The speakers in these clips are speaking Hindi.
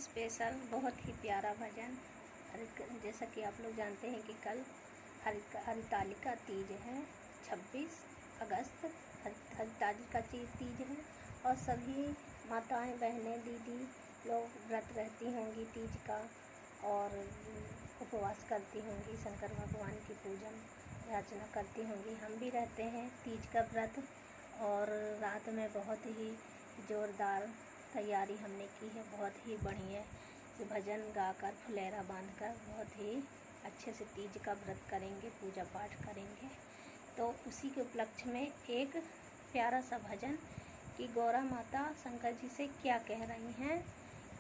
स्पेशल बहुत ही प्यारा भजन। जैसा कि आप लोग जानते हैं कि कल हरितालिका तीज है, 26 अगस्त हरितालिका तीज है और सभी माताएं, बहनें, दीदी लोग व्रत रहती होंगी तीज का और उपवास करती होंगी, शंकर भगवान की पूजन अर्चना करती होंगी। हम भी रहते हैं तीज का व्रत और रात में बहुत ही ज़ोरदार तैयारी हमने की है, बहुत ही बढ़िया भजन गाकर फुलेरा बांधकर बहुत ही अच्छे से तीज का व्रत करेंगे, पूजा पाठ करेंगे। तो उसी के उपलक्ष्य में एक प्यारा सा भजन कि गौरा माता शंकर जी से क्या कह रही हैं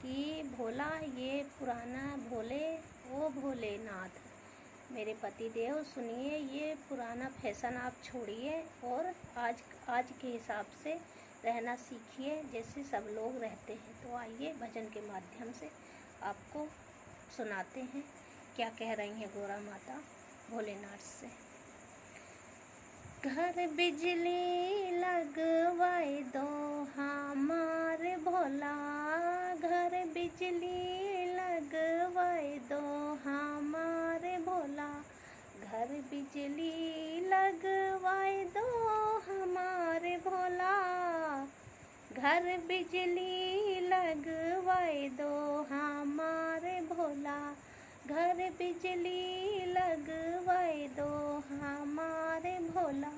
कि भोला ये पुराना भोले ओ भोलेनाथ, मेरे पति देव सुनिए, ये पुराना फैशन आप छोड़िए और आज के हिसाब से रहना सीखिए जैसे सब लोग रहते हैं। तो आइए भजन के माध्यम से आपको सुनाते हैं क्या कह रही हैं गौरा माता भोलेनाथ से। घर बिजली लगवाए दो हमारे भोला, घर बिजली लगवाए दो हमारे भोला, घर बिजली लगवाए दो हमारे भोला, घर बिजली लगवाए दो हमारे भोला, घर बिजली लगवाए दो हमारे भोला।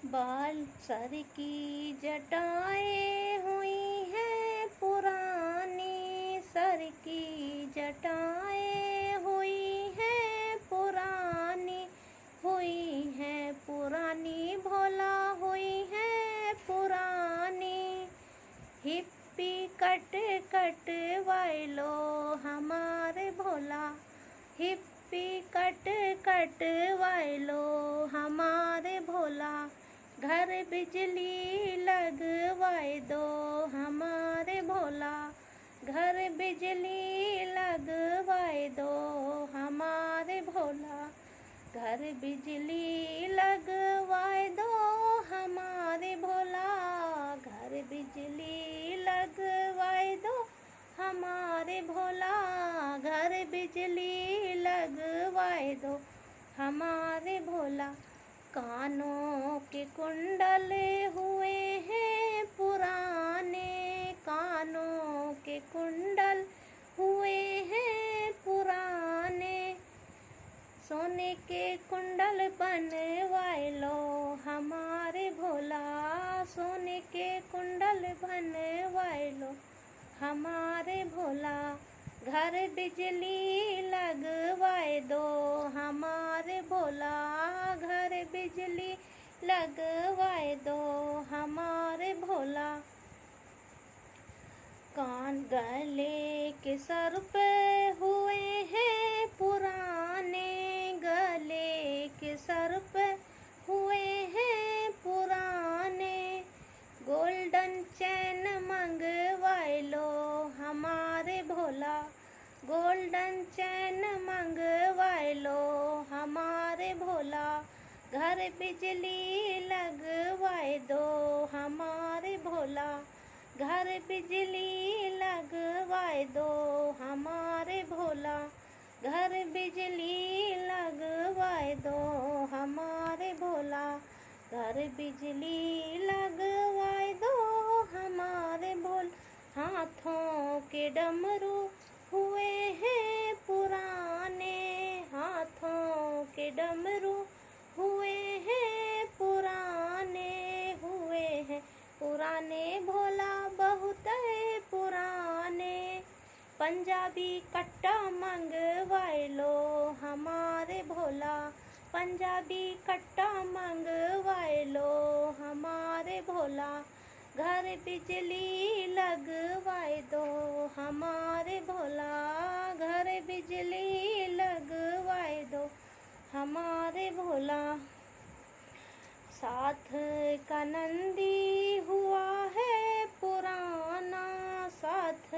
बाल सर की जटाएं हुई हैं पुरानी, सर की जटाएं हुई हैं पुरानी, हुई हैं पुरानी भोला, हुई हैं पुरानी। हिप्पी कट वाइलो हमारे भोला, हिप्पी कट वाइलो हमारे भोला, घर बिजली लगवाए दो हमारे भोला, घर बिजली लगवाए दो हमारे भोला, घर बिजली लगवाए दो हमारे भोला, घर बिजली लगवाए दो हमारे भोला, घर बिजली लगवाए दो हमारे भोला। कानों के कुंडल हुए हैं पुराने, कानों के कुंडल हुए हैं पुराने, सोने के कुंडल बनवाए लो हमारे भोला, सोने के कुंडल बनवाए लो हमारे भोला, घर बिजली लगवाए दो हमारे भोला, घर बिजली लगवाए दो हमारे भोला। कान गले के सर पे हुए हैं पुराने, गले के सर पे हुए हैं पुराने, गोल्डन चैन मंगवाए लो हमारे भोला, गोल्डन चैन मंगवाए लो हमारे भोला, घर बिजली लगवाए दो हमारे भोला, घर बिजली लगवाए दो हमारे भोला, घर बिजली लगवाए दो हमारे भोला, घर बिजली लगवाए दो हमारे भोला। हाथों के डमरू हुए हैं पुराने, हाथों के डमरू हुए हैं पुराने, हुए हैं पुराने भोला बहुत है पुराने, पंजाबी कट्टा मंगवाए लो हमारे भोला, पंजाबी कट्टा मंगवाए लो हमारे भोला, घर बिजली लगवाए दो हमारे भोला, घर बिजली लगवाए दो हमारे भोला। साथ का नंदी हुआ है पुराना, साथ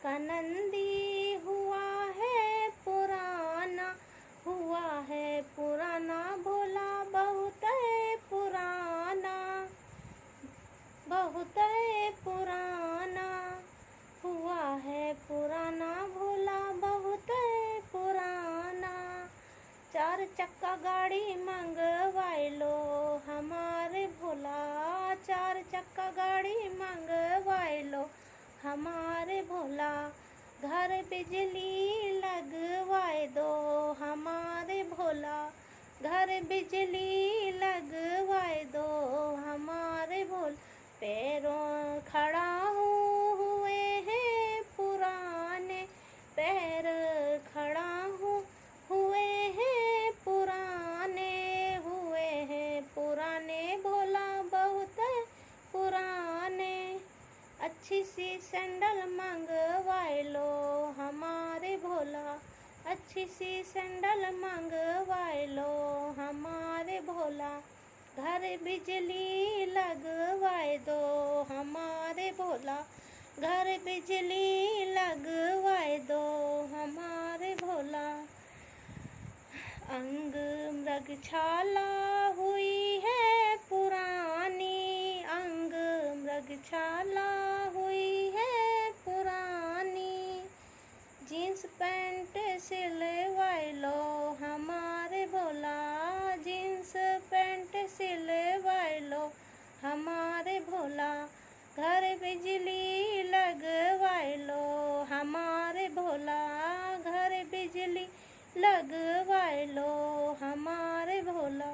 का नंदी हुआ है पुराना, हुआ है पुराना भोला बहुत है पुराना, बहुत है पुराना, हुआ है चक्का गाड़ी मंगवाए लो हमारे भोला, 4 चक्का गाड़ी मंगवाए लो हमारे भोला। घर बिजली लगवाए दो हमारे भोला, घर बिजली लगवाए दो हमारे भोला। पैरों खड़ा हुए हैं पुराने, पैर खड़ा हुए हैं पुराने, हुए हैं पुराने भोला बहुत पुराने। अच्छी सी सैंडल मंगवाए लो हमारे भोला, अच्छी सी सैंडल मंगवाए लो हमारे भोला। घर बिजली लगवाए दो हमारे भोला, घर बिजली लगवाए दो हमारे भोला। अंग मृगशाला हुई है पुरानी, अंग मृगशाला हुई है पुरानी। जीन्स पैंट सिलवाए लो हमारे भोला, जीन्स पैंट सिलवाए लो हमारे भोला। घर बिजली लगवाए लो हमारे भोला, घर बिजली लगवाए लो हमारे भोला।